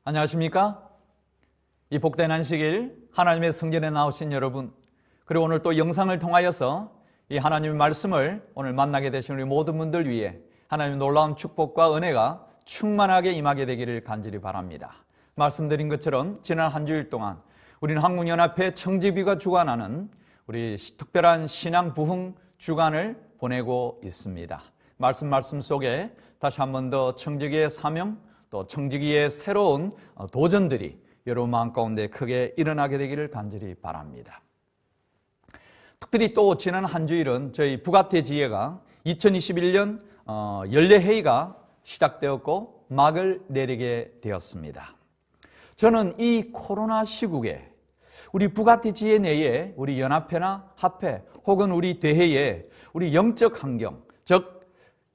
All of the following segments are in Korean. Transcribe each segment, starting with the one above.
안녕하십니까? 이 복된 안식일 하나님의 성전에 나오신 여러분, 그리고 오늘 또 영상을 통하여서 이 하나님의 말씀을 오늘 만나게 되신 우리 모든 분들 위해 하나님의 놀라운 축복과 은혜가 충만하게 임하게 되기를 간절히 바랍니다. 말씀드린 것처럼 지난 한 주일 동안 우리는 한국연합회 청지비가 주관하는 우리 특별한 신앙 부흥 주간을 보내고 있습니다. 말씀 속에 다시 한 번 더 청지기의 사명, 또 청지기의 새로운 도전들이 여러분 마음 가운데 크게 일어나게 되기를 간절히 바랍니다. 특별히 또 지난 한 주일은 저희 북아태 지회가 2021년 연례회의가 시작되었고 막을 내리게 되었습니다. 저는 이 코로나 시국에 우리 북아태 지회 내에 우리 연합회나 합회 혹은 우리 대회에 우리 영적 환경, 즉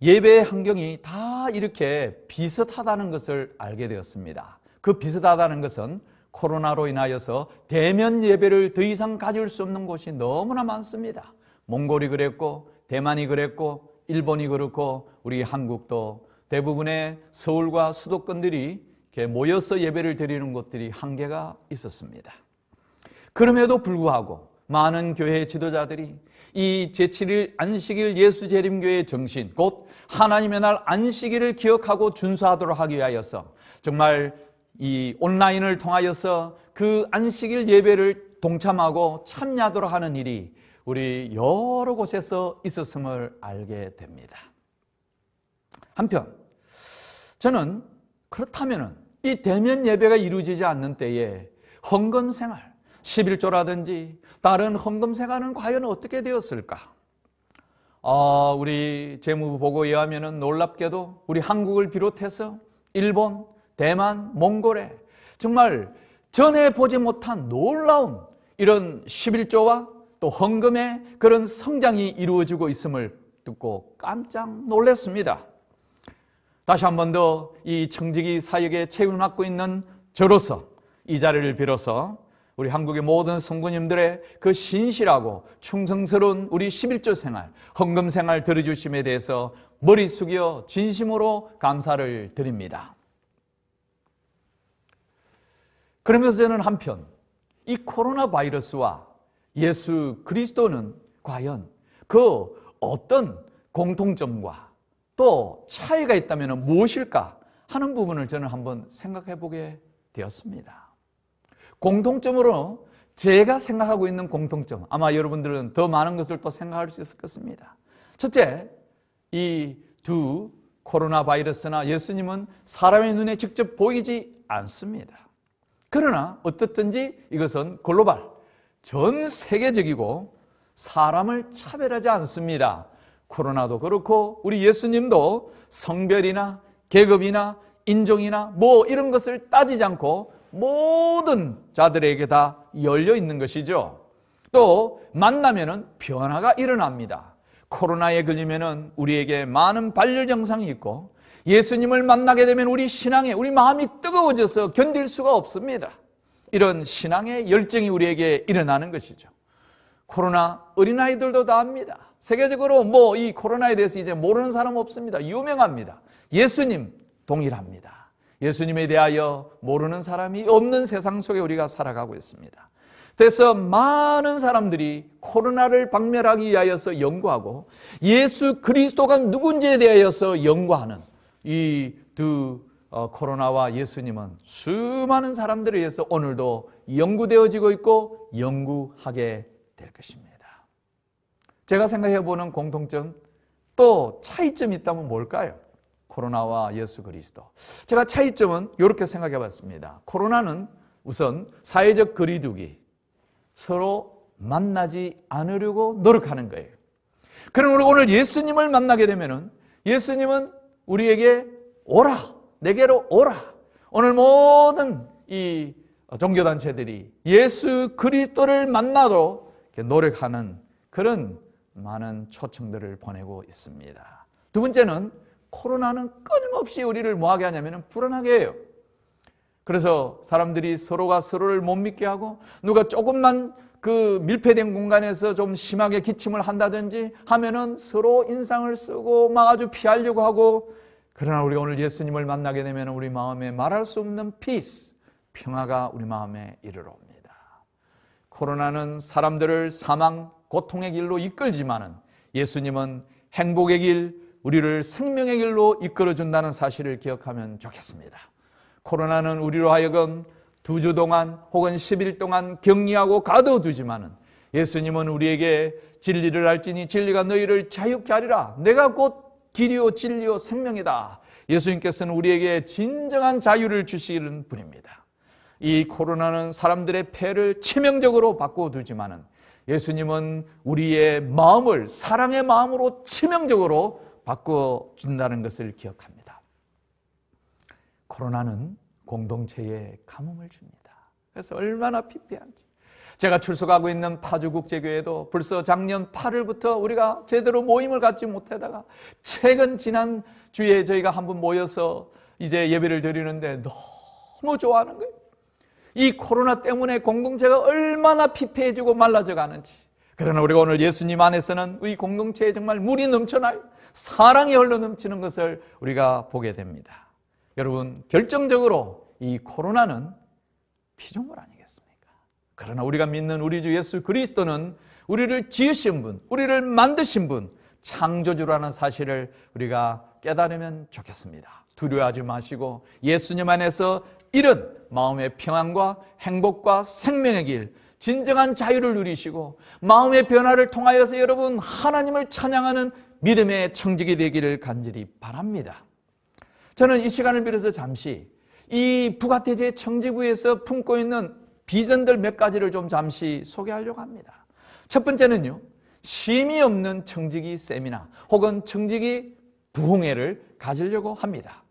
예배의 환경이 다 이렇게 비슷하다는 것을 알게 되었습니다. 그 비슷하다는 것은 코로나로 인하여서 대면 예배를 더 이상 가질 수 없는 곳이 너무나 많습니다. 몽골이 그랬고, 대만이 그랬고, 일본이 그렇고, 우리 한국도 대부분의 서울과 수도권들이 이렇게 모여서 예배를 드리는 곳들이 한계가 있었습니다. 그럼에도 불구하고 많은 교회 지도자들이 이 제7일 안식일 예수재림교회의 정신, 곧 하나님의 날 안식일을 기억하고 준수하도록 하기 위하여서 정말 이 온라인을 통하여서 그 안식일 예배를 동참하고 참여하도록 하는 일이 우리 여러 곳에서 있었음을 알게 됩니다. 한편 저는 그렇다면 이 대면 예배가 이루어지지 않는 때에 헌금 생활, 11조라든지 다른 헌금 생활은 과연 어떻게 되었을까? 우리 재무부 보고에 의하면 놀랍게도 우리 한국을 비롯해서 일본, 대만, 몽골에 정말 전에 보지 못한 놀라운 이런 11조와 또 헌금의 그런 성장이 이루어지고 있음을 듣고 깜짝 놀랐습니다. 다시 한 번 더 이 청지기 사역에 책임을 맡고 있는 저로서 이 자리를 빌어서 우리 한국의 모든 성도님들의 그 신실하고 충성스러운 우리 11조 생활, 헌금 생활 들어주심에 대해서 머리 숙여 진심으로 감사를 드립니다. 그러면서 저는 한편 이 코로나 바이러스와 예수 그리스도는 과연 그 어떤 공통점과 또 차이가 있다면 무엇일까 하는 부분을 저는 한번 생각해 보게 되었습니다. 공통점으로 제가 생각하고 있는 공통점, 아마 여러분들은 더 많은 것을 또 생각할 수 있을 것입니다. 첫째, 이 두 코로나 바이러스나 예수님은 사람의 눈에 직접 보이지 않습니다. 그러나 어떻든지 이것은 글로벌, 전 세계적이고 사람을 차별하지 않습니다. 코로나도 그렇고 우리 예수님도 성별이나 계급이나 인종이나 뭐 이런 것을 따지지 않고 모든 자들에게 다 열려 있는 것이죠. 또 만나면은 변화가 일어납니다. 코로나에 걸리면은 우리에게 많은 발열 증상이 있고 예수님을 만나게 되면 우리 신앙에 우리 마음이 뜨거워져서 견딜 수가 없습니다. 이런 신앙의 열정이 우리에게 일어나는 것이죠. 코로나 어린아이들도 다 압니다. 세계적으로 뭐 이 코로나에 대해서 이제 모르는 사람 없습니다. 유명합니다. 예수님 동일합니다. 예수님에 대하여 모르는 사람이 없는 세상 속에 우리가 살아가고 있습니다. 그래서 많은 사람들이 코로나를 박멸하기 위하여서 연구하고 예수 그리스도가 누군지에 대하여서 연구하는 이 두 코로나와 예수님은 수많은 사람들에 의해서 오늘도 연구되어지고 있고 연구하게 될 것입니다. 제가 생각해 보는 공통점 또 차이점이 있다면 뭘까요? 코로나와 예수 그리스도. 제가 차이점은 이렇게 생각해 봤습니다. 코로나는 우선 사회적 거리두기, 서로 만나지 않으려고 노력하는 거예요. 그러므로 오늘 예수님을 만나게 되면은 예수님은 우리에게 오라, 내게로 오라. 오늘 모든 이 종교단체들이 예수 그리스도를 만나도록 노력하는 그런 많은 초청들을 보내고 있습니다. 두 번째는 코로나는 끊임없이 우리를 뭐하게 하냐면 불안하게 해요. 그래서 사람들이 서로가 서로를 못 믿게 하고 누가 조금만 그 밀폐된 공간에서 좀 심하게 기침을 한다든지 하면은 서로 인상을 쓰고 막 아주 피하려고 하고 그러나 우리가 오늘 예수님을 만나게 되면 우리 마음에 말할 수 없는 피스, 평화가 우리 마음에 이르러옵니다. 코로나는 사람들을 사망, 고통의 길로 이끌지만은 예수님은 행복의 길, 우리를 생명의 길로 이끌어준다는 사실을 기억하면 좋겠습니다. 코로나는 우리로 하여금 2주 동안 혹은 10일 동안 격리하고 가둬두지만은 예수님은 우리에게 진리를 알지니 진리가 너희를 자유케 하리라. 내가 곧 길이요 진리요 생명이다. 예수님께서는 우리에게 진정한 자유를 주시는 분입니다. 이 코로나는 사람들의 폐를 치명적으로 바꿔두지만은 예수님은 우리의 마음을 사랑의 마음으로 치명적으로 바꿔준다는 것을 기억합니다. 코로나는 공동체에 가뭄을 줍니다. 그래서 얼마나 피폐한지. 제가 출석하고 있는 파주국제교회도 벌써 작년 8월부터 우리가 제대로 모임을 갖지 못하다가 최근 지난 주에 저희가 한번 모여서 이제 예배를 드리는데 너무 좋아하는 거예요. 이 코로나 때문에 공동체가 얼마나 피폐해지고 말라져 가는지. 그러나 우리가 오늘 예수님 안에서는 우리 공동체에 정말 물이 넘쳐나요. 사랑이 흘러 넘치는 것을 우리가 보게 됩니다. 여러분, 결정적으로 이 코로나는 피조물 아니겠습니까? 그러나 우리가 믿는 우리 주 예수 그리스도는 우리를 지으신 분, 우리를 만드신 분, 창조주라는 사실을 우리가 깨달으면 좋겠습니다. 두려워하지 마시고 예수님 안에서 이런 마음의 평안과 행복과 생명의 길, 진정한 자유를 누리시고 마음의 변화를 통하여서 여러분 하나님을 찬양하는 믿음의 청직이 되기를 간절히 바랍니다. 저는 이 시간을 빌어서 잠시 이 북아태지의 청지구에서 품고 있는 비전들 몇 가지를 좀 잠시 소개하려고 합니다. 첫 번째는요, 쉼이 없는 청지기 세미나 혹은 청지기 부흥회를 가지려고 합니다.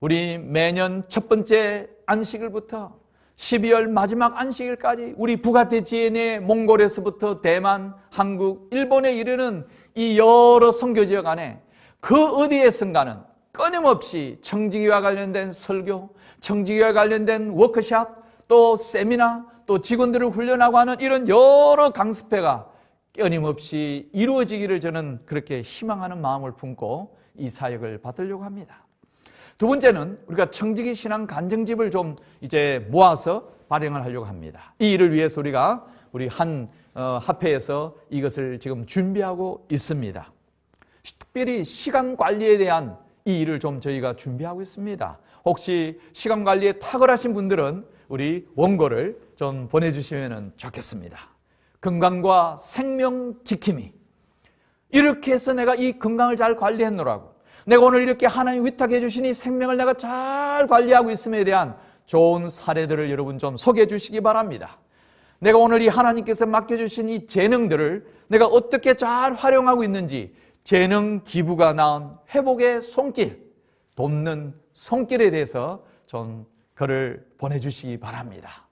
우리 매년 첫 번째 안식일부터 12월 마지막 안식일까지 우리 북아태지 내 몽골에서부터 대만, 한국, 일본에 이르는 이 여러 선교 지역 안에 그 어디에선가는 끊임없이 청지기와 관련된 설교, 청지기와 관련된 워크숍, 또 세미나, 또 직원들을 훈련하고 하는 이런 여러 강습회가 끊임없이 이루어지기를 저는 그렇게 희망하는 마음을 품고 이 사역을 받으려고 합니다. 두 번째는 우리가 청지기 신앙 간증집을 좀 이제 모아서 발행을 하려고 합니다. 이 일을 위해서 우리가 우리 한 합회에서 이것을 지금 준비하고 있습니다. 특별히 시간 관리에 대한 이 일을 좀 저희가 준비하고 있습니다. 혹시 시간 관리에 탁월하신 분들은 우리 원고를 좀 보내주시면 좋겠습니다. 건강과 생명 지킴이. 이렇게 해서 내가 이 건강을 잘 관리했노라고, 내가 오늘 이렇게 하나님 위탁해 주신 이 생명을 내가 잘 관리하고 있음에 대한 좋은 사례들을 여러분 좀 소개해 주시기 바랍니다. 내가 오늘 이 하나님께서 맡겨주신 이 재능들을 내가 어떻게 잘 활용하고 있는지, 재능 기부가 낳은 회복의 손길, 돕는 손길에 대해서 좀 글을 보내주시기 바랍니다.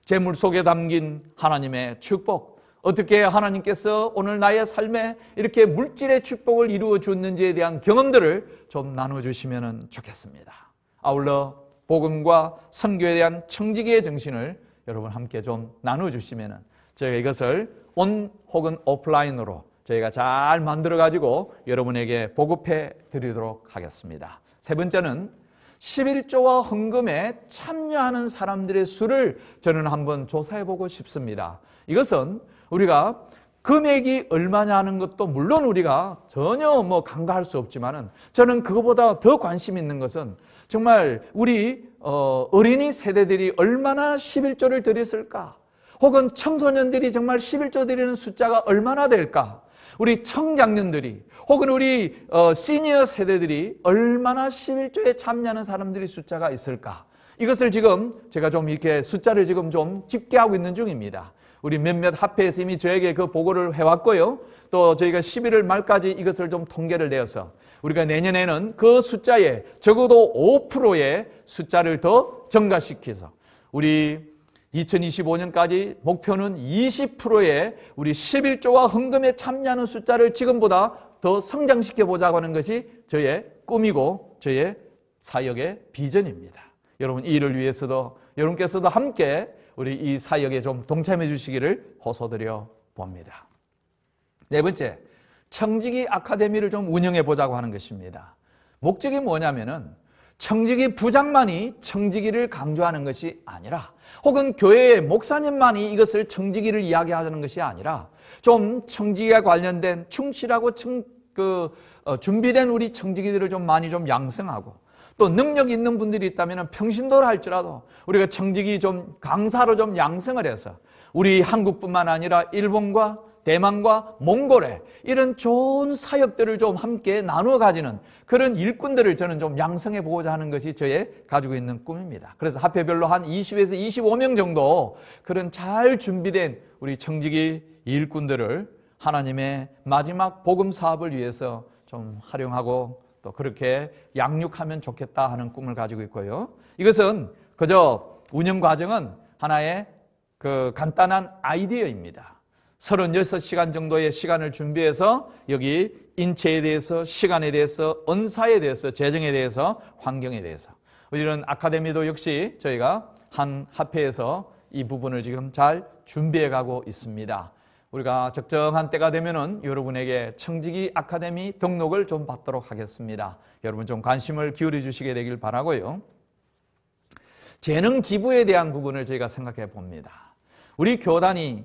재물 속에 담긴 하나님의 축복, 어떻게 하나님께서 오늘 나의 삶에 이렇게 물질의 축복을 이루어 줬는지에 대한 경험들을 좀 나눠주시면 좋겠습니다. 아울러 복음과 선교에 대한 청지기의 정신을 여러분 함께 좀 나눠주시면 저희가 이것을 온 혹은 오프라인으로 저희가 잘 만들어가지고 여러분에게 보급해 드리도록 하겠습니다. 세 번째는 11조와 헌금에 참여하는 사람들의 수를 저는 한번 조사해보고 싶습니다. 이것은 우리가 금액이 얼마냐 하는 것도 물론 우리가 전혀 간과할 수 없지만은, 저는 그거보다 더 관심 있는 것은 정말 우리 어린이 세대들이 얼마나 11조를 드렸을까, 혹은 청소년들이 정말 11조 드리는 숫자가 얼마나 될까, 우리 청장년들이 혹은 우리 시니어 세대들이 얼마나 11조에 참여하는 사람들이 숫자가 있을까, 이것을 지금 제가 좀 이렇게 숫자를 지금 좀 집계하고 있는 중입니다. 우리 몇몇 합회에서 이미 저에게 그 보고를 해왔고요. 또 저희가 11월 말까지 이것을 좀 통계를 내어서 우리가 내년에는 그 숫자에 적어도 5%의 숫자를 더 증가시켜서 우리 2025년까지 목표는 20%의 우리 11조와 헌금에 참여하는 숫자를 지금보다 더 성장시켜 보자고 하는 것이 저의 꿈이고 저의 사역의 비전입니다. 여러분, 이 일을 위해서도 여러분께서도 함께 우리 이 사역에 좀 동참해 주시기를 호소드려 봅니다. 네 번째, 청지기 아카데미를 좀 운영해 보자고 하는 것입니다. 목적이 뭐냐면은 청지기 부장만이 청지기를 강조하는 것이 아니라, 혹은 교회의 목사님만이 이것을 청지기를 이야기하는 것이 아니라, 좀 청지기와 관련된 충실하고 준비된 우리 청지기들을 좀 많이 좀 양성하고, 또 능력 있는 분들이 있다면 평신도를 할지라도 우리가 청지기 좀 강사로 좀 양성을 해서 우리 한국뿐만 아니라 일본과 대만과 몽골에 이런 좋은 사역들을 좀 함께 나누어 가지는 그런 일꾼들을 저는 좀 양성해 보고자 하는 것이 저의 가지고 있는 꿈입니다. 그래서 합회별로 한 20에서 25명 정도 그런 잘 준비된 우리 청지기 일꾼들을 하나님의 마지막 복음 사업을 위해서 좀 활용하고 또 그렇게 양육하면 좋겠다 하는 꿈을 가지고 있고요. 이것은 그저 운영 과정은 하나의 그 간단한 아이디어입니다. 36시간 정도의 시간을 준비해서 여기 인체에 대해서, 시간에 대해서, 언사에 대해서, 재정에 대해서, 환경에 대해서, 이런 아카데미도 역시 저희가 한 합회에서 이 부분을 지금 잘 준비해 가고 있습니다. 우리가 적정한 때가 되면은 여러분에게 청지기 아카데미 등록을 좀 받도록 하겠습니다. 여러분 좀 관심을 기울여 주시게 되길 바라고요. 재능 기부에 대한 부분을 저희가 생각해 봅니다. 우리 교단이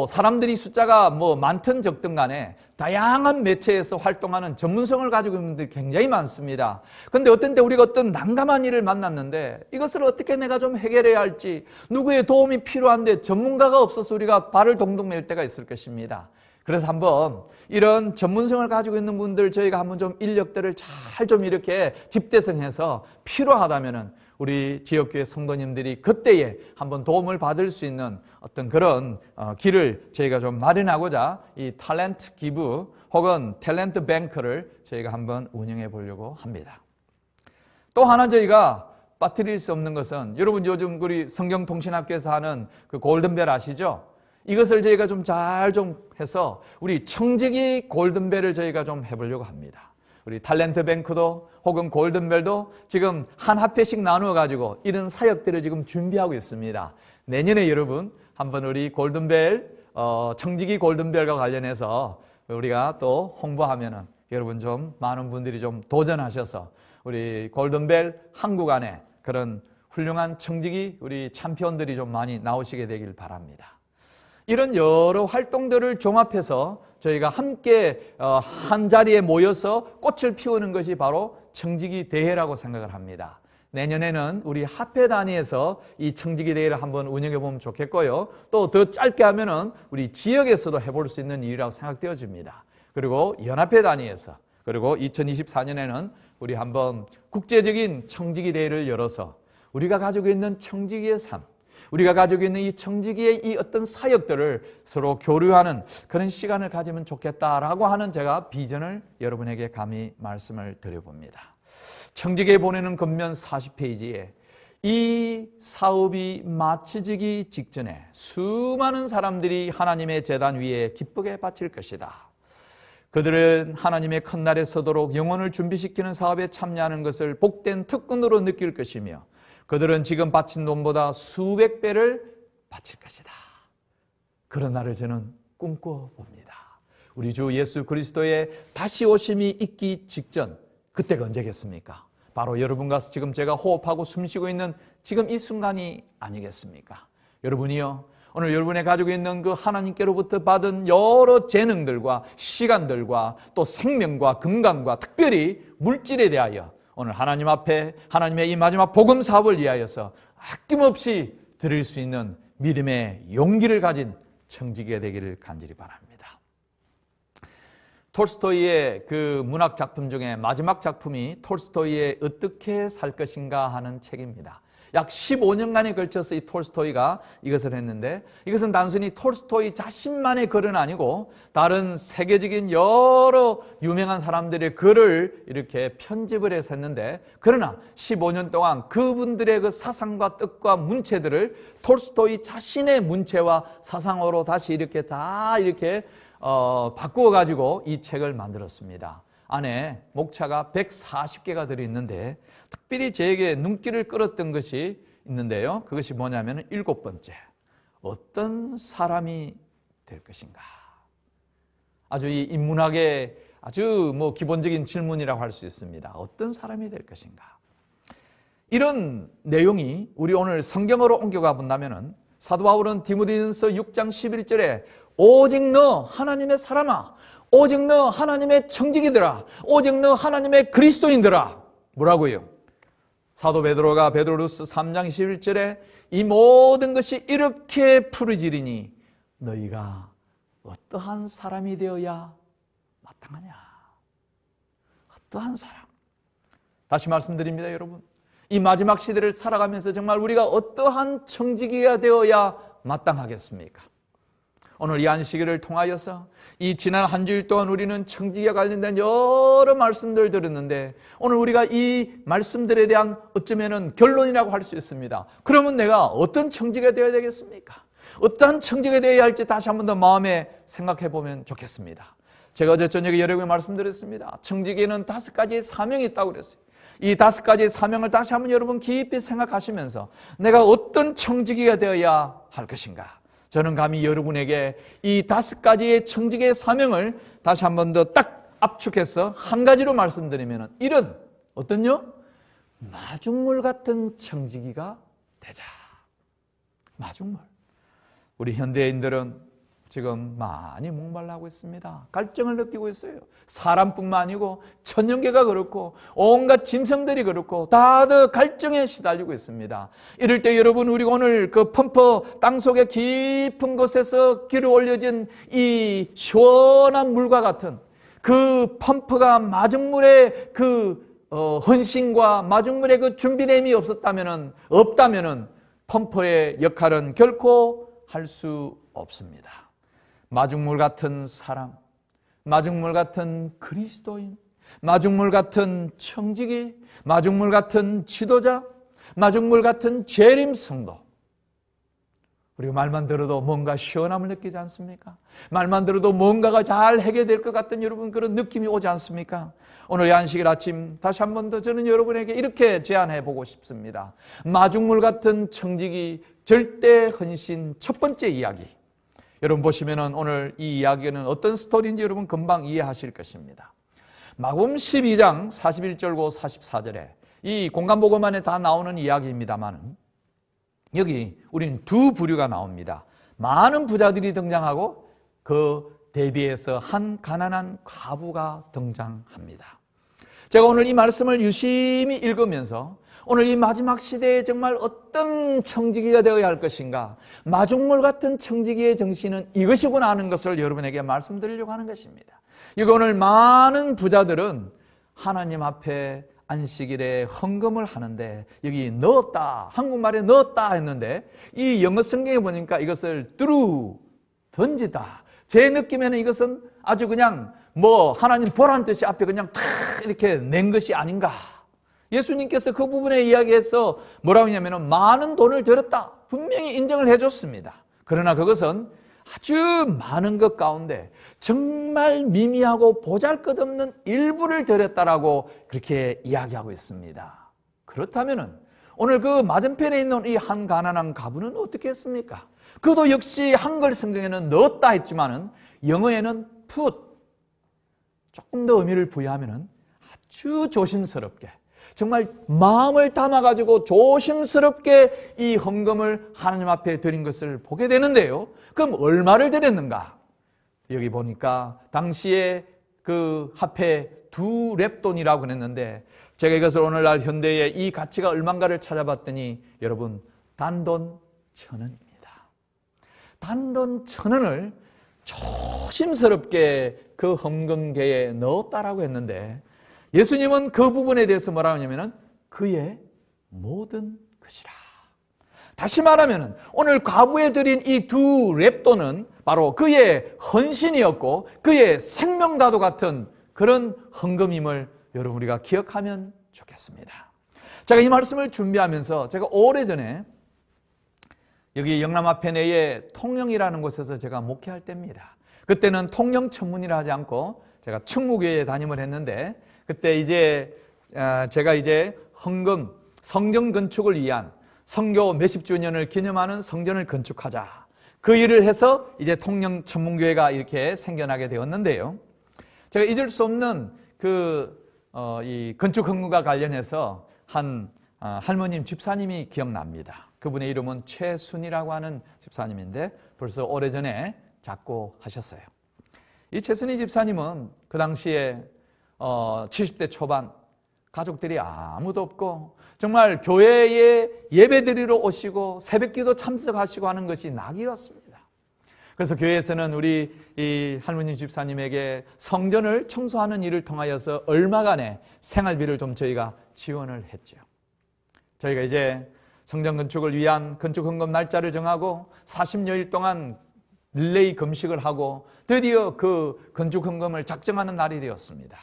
사람들이 숫자가 많든 적든 간에 다양한 매체에서 활동하는 전문성을 가지고 있는 분들이 굉장히 많습니다. 그런데 어떤 때 우리가 어떤 난감한 일을 만났는데 이것을 어떻게 내가 좀 해결해야 할지, 누구의 도움이 필요한데 전문가가 없어서 우리가 발을 동동 맬 때가 있을 것입니다. 그래서 한번 이런 전문성을 가지고 있는 분들 저희가 한번 좀 인력들을 잘 좀 이렇게 집대성해서 필요하다면은 우리 지역교회 성도님들이 그때에 한번 도움을 받을 수 있는 어떤 그런 길을 저희가 좀 마련하고자 이 탤런트 기부 혹은 탤런트 뱅크를 저희가 한번 운영해 보려고 합니다. 또 하나 저희가 빠뜨릴 수 없는 것은, 여러분 요즘 우리 성경통신학교에서 하는 그 골든벨 아시죠? 이것을 저희가 좀 잘 좀 해서 우리 청지기 골든벨을 저희가 좀 해보려고 합니다. 우리 탤런트 뱅크도 혹은 골든벨도 지금 한 합회씩 나누어 가지고 이런 사역들을 지금 준비하고 있습니다. 내년에 여러분 한번 우리 골든벨 청지기 골든벨과 관련해서 우리가 또 홍보하면은 여러분 좀 많은 분들이 좀 도전하셔서 우리 골든벨 한국 안에 그런 훌륭한 청지기 우리 챔피언들이 좀 많이 나오시게 되길 바랍니다. 이런 여러 활동들을 종합해서 저희가 함께 한 자리에 모여서 꽃을 피우는 것이 바로 청지기 대회라고 생각을 합니다. 내년에는 우리 합회 단위에서 이 청지기 대회를 한번 운영해 보면 좋겠고요. 또 더 짧게 하면은 우리 지역에서도 해볼 수 있는 일이라고 생각되어집니다. 그리고 연합회 단위에서, 그리고 2024년에는 우리 한번 국제적인 청지기 대회를 열어서 우리가 가지고 있는 청지기의 삶, 우리가 가지고 있는 이 청지기의 이 어떤 사역들을 서로 교류하는 그런 시간을 가지면 좋겠다라고 하는 제가 비전을 여러분에게 감히 말씀을 드려봅니다. 청지기에 보내는 겉면 40페이지에 이 사업이 마치지기 직전에 수많은 사람들이 하나님의 제단 위에 기쁘게 바칠 것이다. 그들은 하나님의 큰 날에 서도록 영혼을 준비시키는 사업에 참여하는 것을 복된 특권으로 느낄 것이며 그들은 지금 바친 돈보다 수백 배를 바칠 것이다. 그런 날을 저는 꿈꿔봅니다. 우리 주 예수 그리스도의 다시 오심이 있기 직전, 그때가 언제겠습니까? 바로 여러분과 지금 제가 호흡하고 숨쉬고 있는 지금 이 순간이 아니겠습니까? 여러분이요, 오늘 여러분이 가지고 있는 그 하나님께로부터 받은 여러 재능들과 시간들과 또 생명과 건강과 특별히 물질에 대하여 오늘 하나님 앞에 하나님의 이 마지막 복음 사업을 위하여서 아낌없이 드릴 수 있는 믿음의 용기를 가진 청지기가 되기를 간절히 바랍니다. 톨스토이의 그 문학 작품 중에 마지막 작품이 톨스토이의 어떻게 살 것인가 하는 책입니다. 약 15년간에 걸쳐서 이 톨스토이가 이것을 했는데, 이것은 단순히 톨스토이 자신만의 글은 아니고 다른 세계적인 여러 유명한 사람들의 글을 이렇게 편집을 해서 했는데, 그러나 15년 동안 그분들의 그 사상과 뜻과 문체들을 톨스토이 자신의 문체와 사상으로 다시 이렇게 다 이렇게 바꾸어 가지고 이 책을 만들었습니다. 안에 목차가 140개가 들어있는데 특별히 저에게 눈길을 끌었던 것이 있는데요. 그것이 뭐냐면 7번째, 어떤 사람이 될 것인가. 아주 이 인문학의 아주 기본적인 질문이라고 할 수 있습니다. 어떤 사람이 될 것인가? 이런 내용이 우리 오늘 성경으로 옮겨가 본다면은 사도 바울은 디모데전서 6장 11절에 오직 너 하나님의 사람아, 오직 너 하나님의 청지기들아, 오직 너 하나님의 그리스도인들아, 뭐라고요? 사도 베드로가 베드로후서 3장 11절에 이 모든 것이 이렇게 풀어지리니 너희가 어떠한 사람이 되어야 마땅하냐? 어떠한 사람? 다시 말씀드립니다, 여러분. 이 마지막 시대를 살아가면서 정말 우리가 어떠한 청지기가 되어야 마땅하겠습니까? 오늘 이 안식일을 통하여서 이 지난 한 주일 동안 우리는 청지기와 관련된 여러 말씀들을 들었는데 오늘 우리가 이 말씀들에 대한 어쩌면 결론이라고 할 수 있습니다. 그러면 내가 어떤 청지기가 되어야 되겠습니까? 어떠한 청지기가 되어야 할지 다시 한 번 더 마음에 생각해 보면 좋겠습니다. 제가 어제 저녁에 여러분께 말씀드렸습니다. 청지기에는 5가지의 사명이 있다고 그랬어요. 이 5가지의 사명을 다시 한번 여러분 깊이 생각하시면서 내가 어떤 청지기가 되어야 할 것인가? 저는 감히 여러분에게 이 5가지의 청지기의 사명을 다시 한번 더 딱 압축해서 한 가지로 말씀드리면 이런 어떤요? 마중물 같은 청지기가 되자. 마중물. 우리 현대인들은 지금 많이 목말라하고 있습니다. 갈증을 느끼고 있어요. 사람뿐만 아니고 천연계가 그렇고 온갖 짐승들이 그렇고 다들 갈증에 시달리고 있습니다. 이럴 때 여러분 우리가 오늘 그 펌프 땅속의 깊은 곳에서 길어 올려진 이 시원한 물과 같은 그 펌프가 마중물의 그 헌신과 마중물의 그 준비됨이 없다면은 펌프의 역할은 결코 할 수 없습니다. 마중물 같은 사람, 마중물 같은 그리스도인, 마중물 같은 청지기, 마중물 같은 지도자, 마중물 같은 재림 성도. 우리가 말만 들어도 뭔가 시원함을 느끼지 않습니까? 말만 들어도 뭔가가 잘 해결될 것 같은 여러분 그런 느낌이 오지 않습니까? 오늘 이 안식일 아침 다시 한 번 더 저는 여러분에게 이렇게 제안해 보고 싶습니다. 마중물 같은 청지기, 절대 헌신 첫 번째 이야기. 여러분 보시면은 오늘 이 이야기는 어떤 스토리인지 여러분 금방 이해하실 것입니다. 마가복음 12장 41절고 44절에 이 공간복음 안에 다 나오는 이야기입니다만 여기 우리는 두 부류가 나옵니다. 많은 부자들이 등장하고 그 대비해서 한 가난한 과부가 등장합니다. 제가 오늘 이 말씀을 유심히 읽으면서 오늘 이 마지막 시대에 정말 어떤 청지기가 되어야 할 것인가, 마중물 같은 청지기의 정신은 이것이구나 하는 것을 여러분에게 말씀드리려고 하는 것입니다. 이거 오늘 많은 부자들은 하나님 앞에 안식일에 헌금을 하는데 여기 넣었다, 한국말에 넣었다 했는데 이 영어 성경에 보니까 이것을 threw, 던지다. 제 느낌에는 이것은 아주 그냥 하나님 보란 뜻이 앞에 그냥 탁 이렇게 낸 것이 아닌가. 예수님께서 그 부분에 이야기해서 뭐라고 하냐면 많은 돈을 들였다. 분명히 인정을 해줬습니다. 그러나 그것은 아주 많은 것 가운데 정말 미미하고 보잘것없는 일부를 들였다라고 그렇게 이야기하고 있습니다. 그렇다면 오늘 그 맞은편에 있는 이 한 가난한 과부는 어떻게 했습니까? 그도 역시 한글 성경에는 넣었다 했지만은 영어에는 put, 조금 더 의미를 부여하면은 아주 조심스럽게 정말 마음을 담아가지고 조심스럽게 이 헌금을 하나님 앞에 드린 것을 보게 되는데요. 그럼 얼마를 드렸는가? 여기 보니까 당시에 그 화폐 2렙돈이라고 그랬는데 제가 이것을 오늘날 현대의 이 가치가 얼마인가를 찾아봤더니 여러분 단돈 1,000원입니다. 단돈 1,000원을 조심스럽게 그 헌금계에 넣었다라고 했는데 예수님은 그 부분에 대해서 뭐라고 하냐면 그의 모든 것이라. 다시 말하면 오늘 과부에 드린 이 2렙돈은 바로 그의 헌신이었고 그의 생명과도 같은 그런 헌금임을 여러분 우리가 기억하면 좋겠습니다. 제가 이 말씀을 준비하면서 제가 오래전에 여기 영남 앞에 내에 통영이라는 곳에서 제가 목회할 때입니다. 그때는 통영 천문이라 하지 않고 제가 충무교회에 담임을 했는데 그때 이제 제가 이제 헌금 성전 건축을 위한 성교 몇십 주년을 기념하는 성전을 건축하자 그 일을 해서 이제 통영 천문교회가 이렇게 생겨나게 되었는데요. 제가 잊을 수 없는 이 건축 헌금과 관련해서 한 할머님 집사님이 기억납니다. 그분의 이름은 최순이라고 하는 집사님인데 벌써 오래전에 작고하셨어요. 이 최순이 집사님은 그 당시에 70대 초반, 가족들이 아무도 없고 정말 교회에 예배드리러 오시고 새벽기도 참석하시고 하는 것이 낙이었습니다. 그래서 교회에서는 우리 이 할머님 집사님에게 성전을 청소하는 일을 통하여서 얼마간의 생활비를 좀 저희가 지원을 했죠. 저희가 이제 성전 건축을 위한 건축 헌금 날짜를 정하고 40여일 동안 릴레이 금식을 하고 드디어 그 건축 헌금을 작정하는 날이 되었습니다.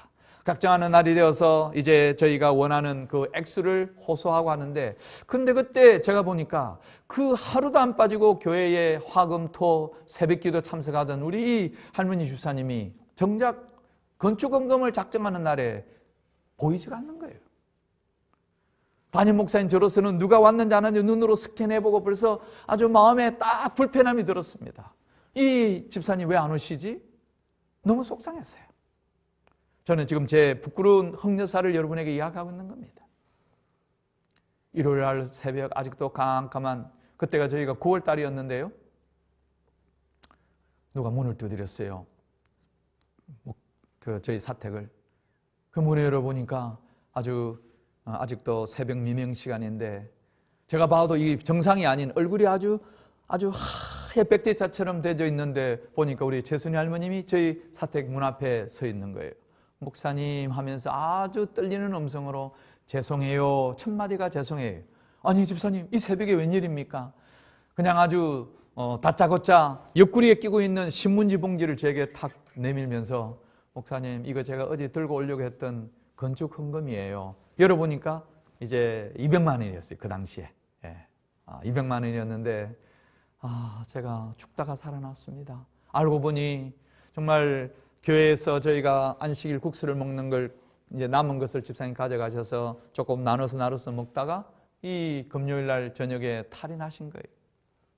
작정하는 날이 되어서 이제 저희가 원하는 그 액수를 호소하고 하는데, 근데 그때 제가 보니까 그 하루도 안 빠지고 교회에 화금토 새벽기도 참석하던 우리 할머니 집사님이 정작 건축헌금을 작정하는 날에 보이지가 않는 거예요. 담임 목사인 저로서는 누가 왔는지 안 왔는지 눈으로 스캔해보고 벌써 아주 마음에 딱 불편함이 들었습니다. 이 집사님 왜 안 오시지? 너무 속상했어요. 저는 지금 제 부끄러운 흑역사를 여러분에게 이야기하고 있는 겁니다. 일요일 날 새벽 아직도 깜깜한 그때가 저희가 9월 달이었는데요. 누가 문을 두드렸어요. 저희 사택을. 그 문을 열어보니까 아직도 새벽 미명 시간인데 제가 봐도 이 정상이 아닌 얼굴이 아주 하얘 백제자처럼 되어 있는데 보니까 우리 최순희 할머님이 저희 사택 문 앞에 서 있는 거예요. 목사님 하면서 아주 떨리는 음성으로 죄송해요. 첫 마디가 죄송해요. 아니 집사님 이 새벽에 웬일입니까? 그냥 아주 다짜고짜 옆구리에 끼고 있는 신문지 봉지를 제게 탁 내밀면서 목사님 이거 제가 어제 들고 오려고 했던 건축 헌금이에요. 열어보니까 이제 200만 원이었어요. 그 당시에 200만 원이었는데 제가 죽다가 살아났습니다. 알고 보니 정말 교회에서 저희가 안식일 국수를 먹는 걸 이제 남은 것을 집사님 가져가셔서 조금 나눠서 먹다가 이 금요일 날 저녁에 탈이 나신 거예요.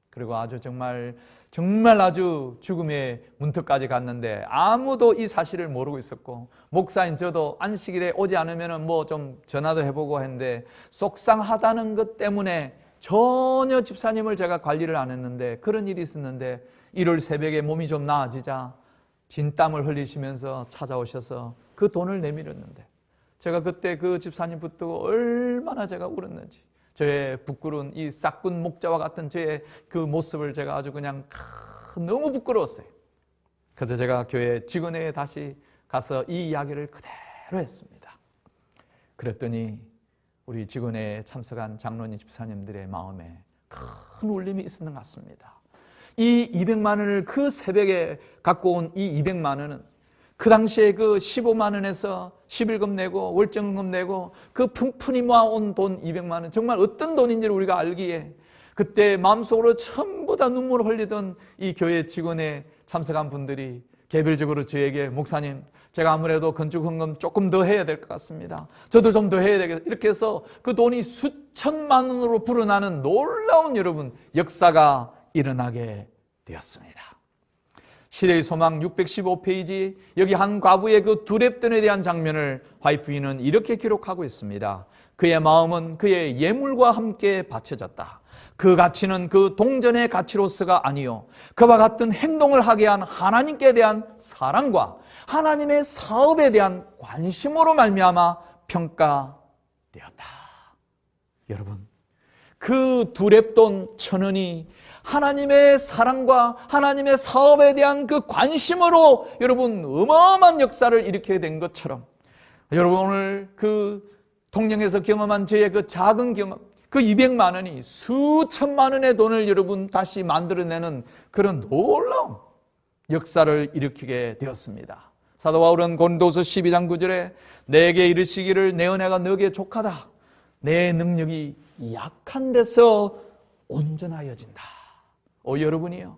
그리고 아주 정말 아주 죽음의 문턱까지 갔는데 아무도 이 사실을 모르고 있었고 목사인 저도 안식일에 오지 않으면 뭐 좀 전화도 해보고 했는데 속상하다는 것 때문에 전혀 집사님을 제가 관리를 안 했는데 그런 일이 있었는데 일요일 새벽에 몸이 좀 나아지자 진땀을 흘리시면서 찾아오셔서 그 돈을 내밀었는데 제가 그때 그 집사님 붙들고 얼마나 제가 울었는지 저의 부끄러운 이 싹군 목자와 같은 저의 그 모습을 제가 아주 그냥 너무 부끄러웠어요. 그래서 제가 교회 직원회에 다시 가서 이 이야기를 그대로 했습니다. 그랬더니 우리 직원회에 참석한 장로님 집사님들의 마음에 큰 울림이 있었는 것 같습니다. 이 200만 원을 그 새벽에 갖고 온 이 200만 원은 그 당시에 그 15만 원에서 11금 내고 월정금 내고 그 푼푼히 모아온 돈 200만 원 정말 어떤 돈인지를 우리가 알기에 그때 마음속으로 전부 다 눈물을 흘리던 이 교회 직원에 참석한 분들이 개별적으로 저에게 목사님 제가 아무래도 건축 헌금 조금 더 해야 될 것 같습니다. 저도 좀 더 해야 되겠다. 이렇게 해서 그 돈이 수천만 원으로 불어나는 놀라운 여러분 역사가 일어나게 되었습니다. 시대의 소망 615페이지 여기 한 과부의 그 두랩돈에 대한 장면을 화이트인은 이렇게 기록하고 있습니다. 그의 마음은 그의 예물과 함께 바쳐졌다. 그 가치는 그 동전의 가치로서가 아니요 그와 같은 행동을 하게 한 하나님께 대한 사랑과 하나님의 사업에 대한 관심으로 말미암아 평가되었다. 여러분 그 두랩돈 1,000원이 하나님의 사랑과 하나님의 사업에 대한 그 관심으로 여러분 어마어마한 역사를 일으키게 된 것처럼 여러분 오늘 그 통영에서 경험한 저의 그 작은 경험 그 200만 원이 수천만 원의 돈을 여러분 다시 만들어내는 그런 놀라운 역사를 일으키게 되었습니다. 사도 바울은 고린도서 12장 9절에 내게 이르시기를 내 은혜가 너에게 족하다. 내 능력이 약한 데서 온전하여진다. 여러분이요.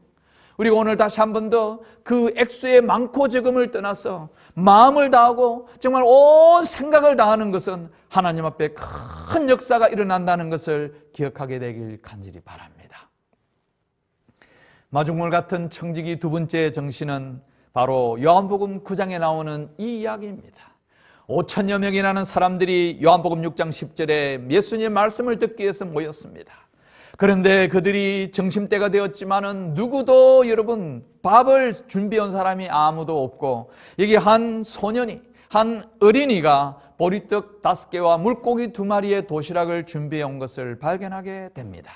우리가 오늘 다시 한 번 더 그 액수의 많고 적음을 떠나서 마음을 다하고 정말 온 생각을 다하는 것은 하나님 앞에 큰 역사가 일어난다는 것을 기억하게 되길 간절히 바랍니다. 마중물 같은 청지기 두 번째 정신은 바로 요한복음 9장에 나오는 이 이야기입니다. 5천여 명이라는 사람들이 요한복음 6장 10절에 예수님의 말씀을 듣기 위해서 모였습니다. 그런데 그들이 점심때가 되었지만은 누구도 여러분 밥을 준비한 사람이 아무도 없고, 여기 한 소년이, 한 어린이가 보리떡 5개와 물고기 2마리의 도시락을 준비해 온 것을 발견하게 됩니다.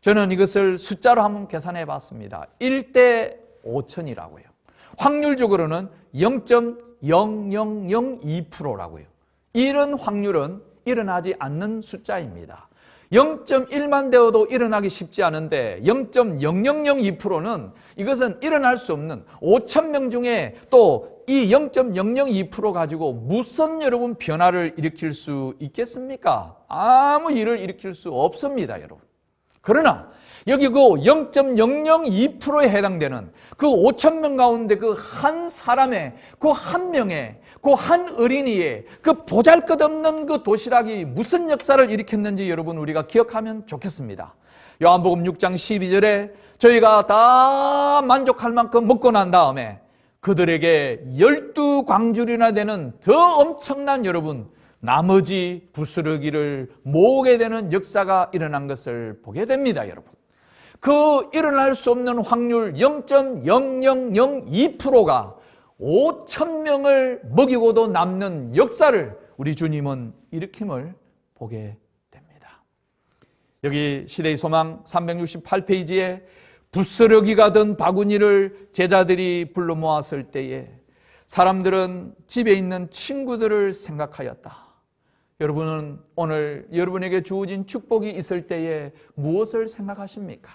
저는 이것을 숫자로 한번 계산해 봤습니다. 1대 5천이라고요. 확률적으로는 0.0002%라고요. 이런 확률은 일어나지 않는 숫자입니다. 0.1만 되어도 일어나기 쉽지 않은데 0.0002%는 이것은 일어날 수 없는, 5천 명 중에 또 이 0.002% 가지고 무슨 여러분 변화를 일으킬 수 있겠습니까? 아무 일을 일으킬 수 없습니다, 여러분. 그러나 여기 그 0.002%에 해당되는 그 5천 명 가운데 그 한 사람의, 그 한 명의, 그 한 어린이의 그 보잘것없는 그 도시락이 무슨 역사를 일으켰는지 여러분 우리가 기억하면 좋겠습니다. 요한복음 6장 12절에 저희가 다 만족할 만큼 먹고 난 다음에 그들에게 12광줄이나 되는 더 엄청난 여러분 나머지 부스러기를 모으게 되는 역사가 일어난 것을 보게 됩니다, 여러분. 그 일어날 수 없는 확률 0.0002%가 5천 명을 먹이고도 남는 역사를 우리 주님은 일으킴을 보게 됩니다. 여기 시대의 소망 368페이지에 부스러기가 든 바구니를 제자들이 불러 모았을 때에 사람들은 집에 있는 친구들을 생각하였다. 여러분은 오늘 여러분에게 주어진 축복이 있을 때에 무엇을 생각하십니까?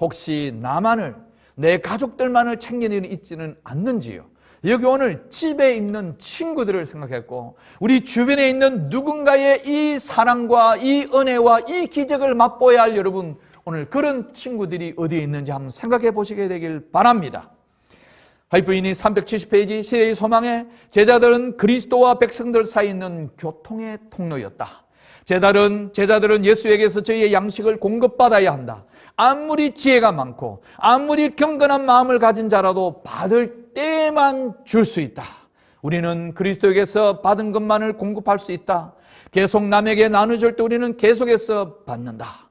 혹시 나만을, 내 가족들만을 챙길 일이 있지는 않는지요? 여기 오늘 집에 있는 친구들을 생각했고, 우리 주변에 있는 누군가의 이 사랑과 이 은혜와 이 기적을 맛보아야 할 여러분, 오늘 그런 친구들이 어디에 있는지 한번 생각해 보시게 되길 바랍니다. 하이프인이 370페이지 시대의 소망에 제자들은 그리스도와 백성들 사이에 있는 교통의 통로였다. 제자들은 예수에게서 저희의 양식을 공급받아야 한다. 아무리 지혜가 많고 아무리 경건한 마음을 가진 자라도 받을 때만 줄 수 있다. 우리는 그리스도에게서 받은 것만을 공급할 수 있다. 계속 남에게 나눠줄 때 우리는 계속해서 받는다.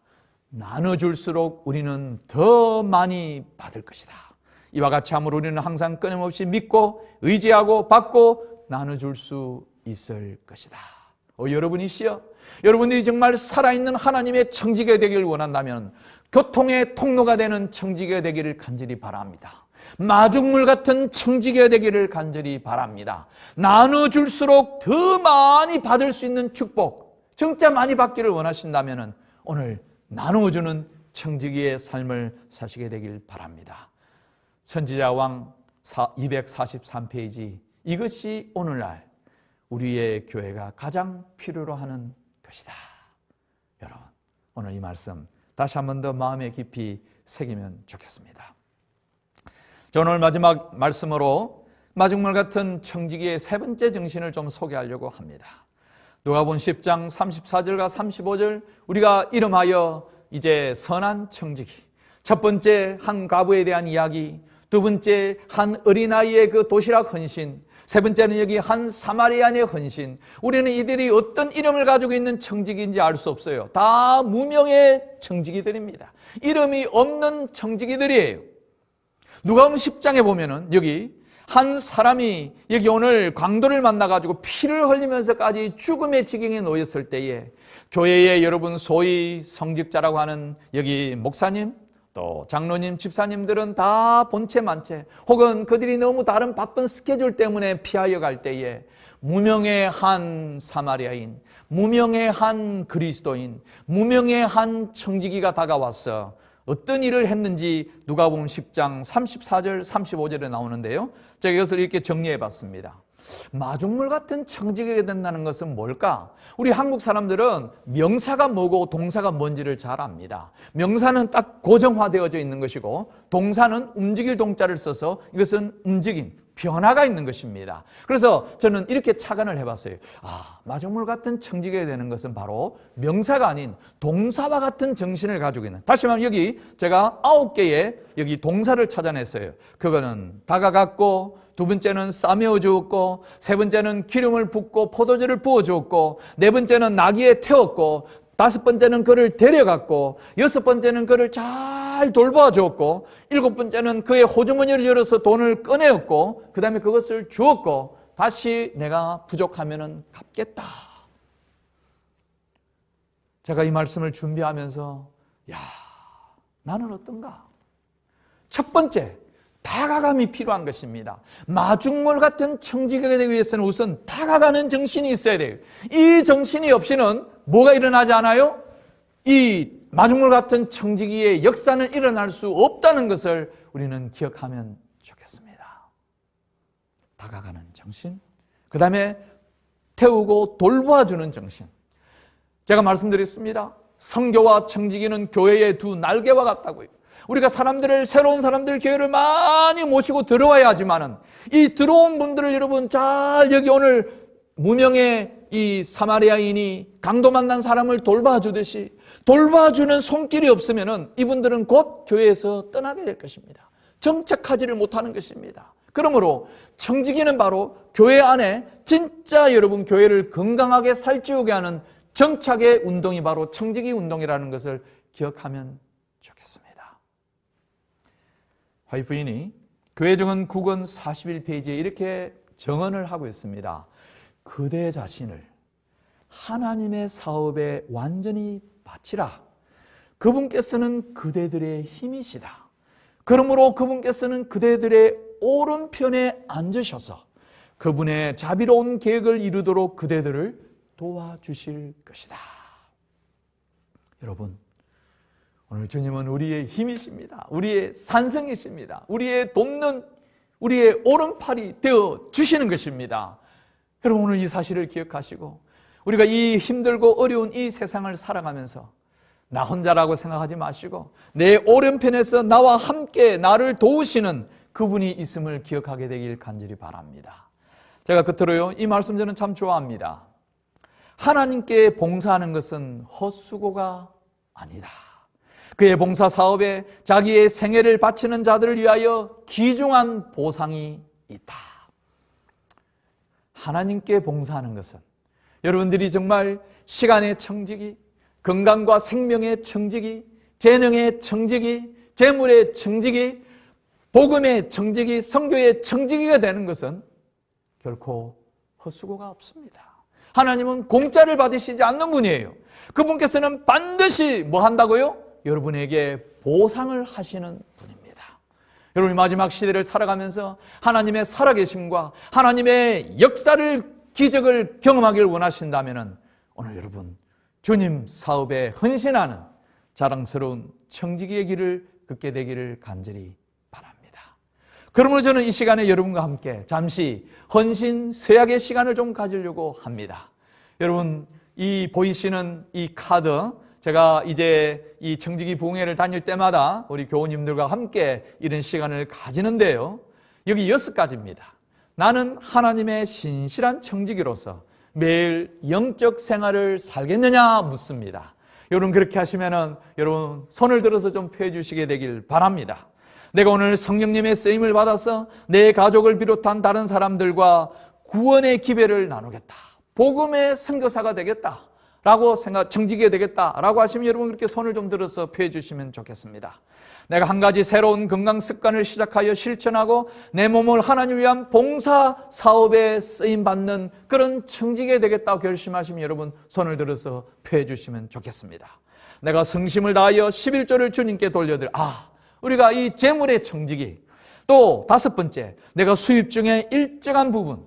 나눠줄수록 우리는 더 많이 받을 것이다. 이와 같이 함으로 우리는 항상 끊임없이 믿고 의지하고 받고 나눠줄 수 있을 것이다. 여러분이시여, 여러분들이 정말 살아있는 하나님의 청지기가 되기를 원한다면 교통의 통로가 되는 청지기가 되기를 간절히 바랍니다. 마중물 같은 청지기가 되기를 간절히 바랍니다. 나눠줄수록 더 많이 받을 수 있는 축복, 진짜 많이 받기를 원하신다면 오늘 나누어주는 청지기의 삶을 사시게 되길 바랍니다. 선지자왕 243페이지, 이것이 오늘날 우리의 교회가 가장 필요로 하는 것이다. 여러분, 오늘 이 말씀 다시 한 번 더 마음에 깊이 새기면 좋겠습니다. 저 오늘 마지막 말씀으로 마중물 같은 청지기의 세 번째 정신을 좀 소개하려고 합니다. 누가복음 10장 34절과 35절, 우리가 이름하여 이제 선한 청지기, 첫 번째 한 과부에 대한 이야기, 두 번째 한 어린아이의 그 도시락 헌신, 세 번째는 여기 한 사마리아인의 헌신. 우리는 이들이 어떤 이름을 가지고 있는 청지기인지 알 수 없어요. 다 무명의 청지기들입니다. 이름이 없는 청지기들이에요. 누가복음 10장에 보면은 여기 한 사람이 여기 오늘 강도를 만나가지고 피를 흘리면서까지 죽음의 지경에 놓였을 때에 교회에 여러분 소위 성직자라고 하는 여기 목사님, 또 장로님, 집사님들은 다 본체 만체 혹은 그들이 너무 다른 바쁜 스케줄 때문에 피하여 갈 때에 무명의 한 사마리아인, 무명의 한 그리스도인, 무명의 한 청지기가 다가와서 어떤 일을 했는지 누가복음 10장 34절 35절에 나오는데요, 제가 이것을 이렇게 정리해 봤습니다. 마중물 같은 청지기가 된다는 것은 뭘까? 우리 한국 사람들은 명사가 뭐고 동사가 뭔지를 잘 압니다. 명사는 딱 고정화되어져 있는 것이고 동사는 움직일 동자를 써서 이것은 움직임, 변화가 있는 것입니다. 그래서 저는 이렇게 착안을 해봤어요. 마중물 같은 청지기가 되는 것은 바로 명사가 아닌 동사와 같은 정신을 가지고 있는. 다시 말하면 여기 제가 9개의 여기 동사를 찾아냈어요. 그거는 다가갔고, 두 번째는 싸매어 주었고, 세 번째는 기름을 붓고 포도주를 부어 주었고, 네 번째는 나귀에 태웠고, 다섯 번째는 그를 데려갔고, 여섯 번째는 그를 잘 돌봐 주었고, 일곱 번째는 그의 호주머니를 열어서 돈을 꺼내었고, 그 다음에 그것을 주었고, 다시 내가 부족하면 갚겠다. 제가 이 말씀을 준비하면서 나는 어떤가? 첫 번째, 다가감이 필요한 것입니다. 마중물 같은 청지기가 되기 위해서는 우선 다가가는 정신이 있어야 돼요. 이 정신이 없이는 뭐가 일어나지 않아요? 이 마중물 같은 청지기의 역사는 일어날 수 없다는 것을 우리는 기억하면 좋겠습니다. 다가가는 정신, 그 다음에 태우고 돌봐주는 정신. 제가 말씀드렸습니다. 선교와 청지기는 교회의 두 날개와 같다고요. 우리가 새로운 사람들 교회를 많이 모시고 들어와야 하지만은 이 들어온 분들을 여러분 잘 여기 오늘 무명의 이 사마리아인이 강도 만난 사람을 돌봐주듯이 돌봐주는 손길이 없으면은 이분들은 곧 교회에서 떠나게 될 것입니다. 정착하지를 못하는 것입니다. 그러므로 청지기는 바로 교회 안에 진짜 여러분 교회를 건강하게 살찌우게 하는 정착의 운동이 바로 청지기 운동이라는 것을 기억하면 좋겠습니다. 화이 부인이 교회 정언 9권 41페이지에 이렇게 정언을 하고 있습니다. 그대 자신을 하나님의 사업에 완전히 바치라. 그분께서는 그대들의 힘이시다. 그러므로 그분께서는 그대들의 오른편에 앉으셔서 그분의 자비로운 계획을 이루도록 그대들을 도와주실 것이다. 여러분, 오늘 주님은 우리의 힘이십니다. 우리의 산성이십니다. 우리의 돕는, 우리의 오른팔이 되어 주시는 것입니다. 여러분, 오늘 이 사실을 기억하시고 우리가 이 힘들고 어려운 이 세상을 살아가면서 나 혼자라고 생각하지 마시고 내 오른편에서 나와 함께 나를 도우시는 그분이 있음을 기억하게 되길 간절히 바랍니다. 제가 끝으로요, 이 말씀 저는 참 좋아합니다. 하나님께 봉사하는 것은 헛수고가 아니다. 그의 봉사 사업에 자기의 생애를 바치는 자들을 위하여 귀중한 보상이 있다. 하나님께 봉사하는 것은 여러분들이 정말 시간의 청지기, 건강과 생명의 청지기, 재능의 청지기, 재물의 청지기, 복음의 청지기, 선교의 청지기가 되는 것은 결코 헛수고가 없습니다. 하나님은 공짜를 받으시지 않는 분이에요. 그분께서는 반드시 뭐 한다고요? 여러분에게 보상을 하시는 분입니다. 여러분이 마지막 시대를 살아가면서 하나님의 살아계심과 하나님의 역사를, 기적을 경험하기를 원하신다면 오늘 여러분 주님 사업에 헌신하는 자랑스러운 청지기의 길을 걷게 되기를 간절히 바랍니다. 그러므로 저는 이 시간에 여러분과 함께 잠시 헌신 서약의 시간을 좀 가지려고 합니다. 여러분, 이 보이시는 이 카드, 제가 이제 이 청지기 부흥회를 다닐 때마다 우리 교우님들과 함께 이런 시간을 가지는데요, 여기 6가지입니다. 나는 하나님의 신실한 청지기로서 매일 영적 생활을 살겠느냐 묻습니다. 여러분, 그렇게 하시면은 여러분 손을 들어서 좀 펴 주시게 되길 바랍니다. 내가 오늘 성령님의 쓰임을 받아서 내 가족을 비롯한 다른 사람들과 구원의 기회를 나누겠다, 복음의 선교사가 되겠다 라고 청지기가 되겠다라고 하시면 여러분 그렇게 손을 좀 들어서 펴 주시면 좋겠습니다. 내가 한 가지 새로운 건강 습관을 시작하여 실천하고 내 몸을 하나님 위한 봉사 사업에 쓰임받는 그런 청지기가 되겠다고 결심하시면 여러분 손을 들어서 펴 주시면 좋겠습니다. 내가 성심을 다하여 11조를 주님께 돌려드려, 우리가 이 재물의 청지기. 또 5번째, 내가 수입 중에 일정한 부분,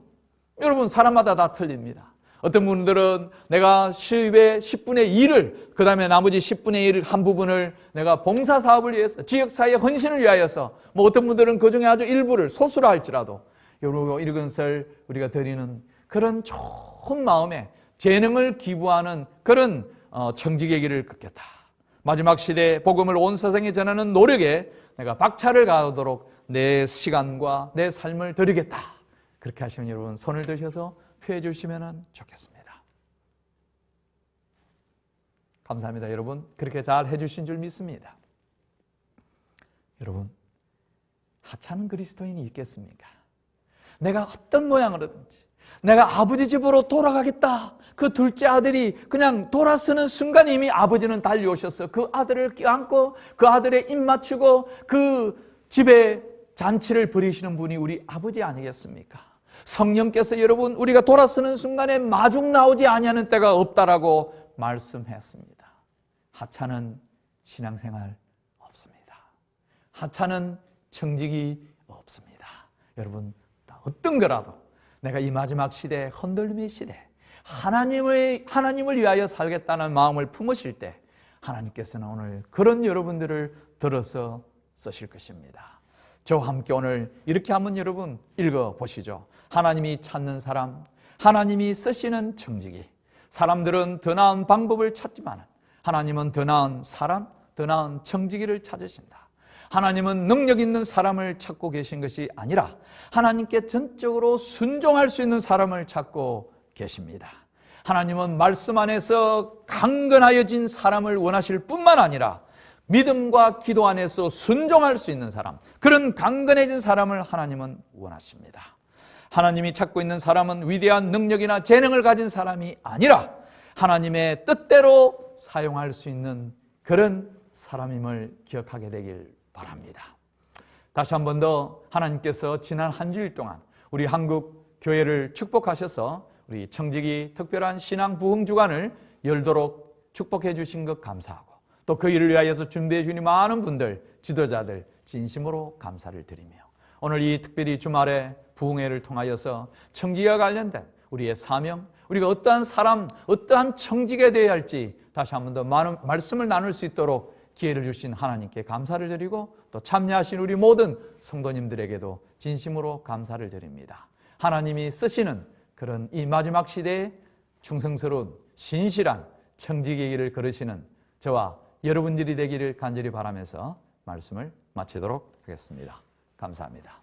여러분 사람마다 다 틀립니다. 어떤 분들은 내가 수입의 10분의 1을, 그 다음에 나머지 10분의 1 한 부분을 내가 봉사사업을 위해서, 지역사회의 헌신을 위하여서, 뭐 어떤 분들은 그 중에 아주 일부를 소수로 할지라도 이런 것을 우리가 드리는 그런 좋은 마음에 재능을 기부하는 그런 청지기의 길을 걷겠다. 마지막 시대에 복음을 온 세상에 전하는 노력에 내가 박차를 가하도록 내 시간과 내 삶을 드리겠다. 그렇게 하시면 여러분 손을 드셔서 표해 주시면 좋겠습니다. 감사합니다. 여러분 그렇게 잘 해주신 줄 믿습니다. 여러분 하찮은 그리스도인이 있겠습니까? 내가 어떤 모양으로든지 내가 아버지 집으로 돌아가겠다. 그 둘째 아들이 그냥 돌아서는 순간 이미 아버지는 달려오셔서 그 아들을 껴안고 그 아들의 입 맞추고 그 집에 잔치를 벌이시는 분이 우리 아버지 아니겠습니까? 성령께서 여러분 우리가 돌아서는 순간에 마중 나오지 아니하는 때가 없다라고 말씀했습니다. 하찮은 신앙생활 없습니다. 하찮은 청직이 없습니다. 여러분 어떤 거라도 내가 이 마지막 시대, 흔들림의 시대, 하나님을 위하여 살겠다는 마음을 품으실 때 하나님께서는 오늘 그런 여러분들을 들어서 쓰실 것입니다. 저와 함께 오늘 이렇게 한번 여러분 읽어보시죠. 하나님이 찾는 사람, 하나님이 쓰시는 청지기. 사람들은 더 나은 방법을 찾지만 하나님은 더 나은 사람, 더 나은 청지기를 찾으신다. 하나님은 능력 있는 사람을 찾고 계신 것이 아니라 하나님께 전적으로 순종할 수 있는 사람을 찾고 계십니다. 하나님은 말씀 안에서 강건하여진 사람을 원하실 뿐만 아니라 믿음과 기도 안에서 순종할 수 있는 사람, 그런 강건해진 사람을 하나님은 원하십니다. 하나님이 찾고 있는 사람은 위대한 능력이나 재능을 가진 사람이 아니라 하나님의 뜻대로 사용할 수 있는 그런 사람임을 기억하게 되길 바랍니다. 다시 한 번 더 하나님께서 지난 한 주일 동안 우리 한국 교회를 축복하셔서 우리 청지기 특별한 신앙 부흥 주간을 열도록 축복해 주신 것 감사하고 또 그 일을 위하여서 준비해 주니 많은 분들, 지도자들 진심으로 감사를 드리며 오늘 이 특별히 주말에 부흥회를 통하여서 청지기와 관련된 우리의 사명, 우리가 어떠한 사람, 어떠한 청지기가 되어야 할지 다시 한 번 더 많은 말씀을 나눌 수 있도록 기회를 주신 하나님께 감사를 드리고 또 참여하신 우리 모든 성도님들에게도 진심으로 감사를 드립니다. 하나님이 쓰시는 그런 이 마지막 시대에 충성스러운 신실한 청지기의 길을 걸으시는 저와 여러분들이 되기를 간절히 바라면서 말씀을 마치도록 하겠습니다. 감사합니다.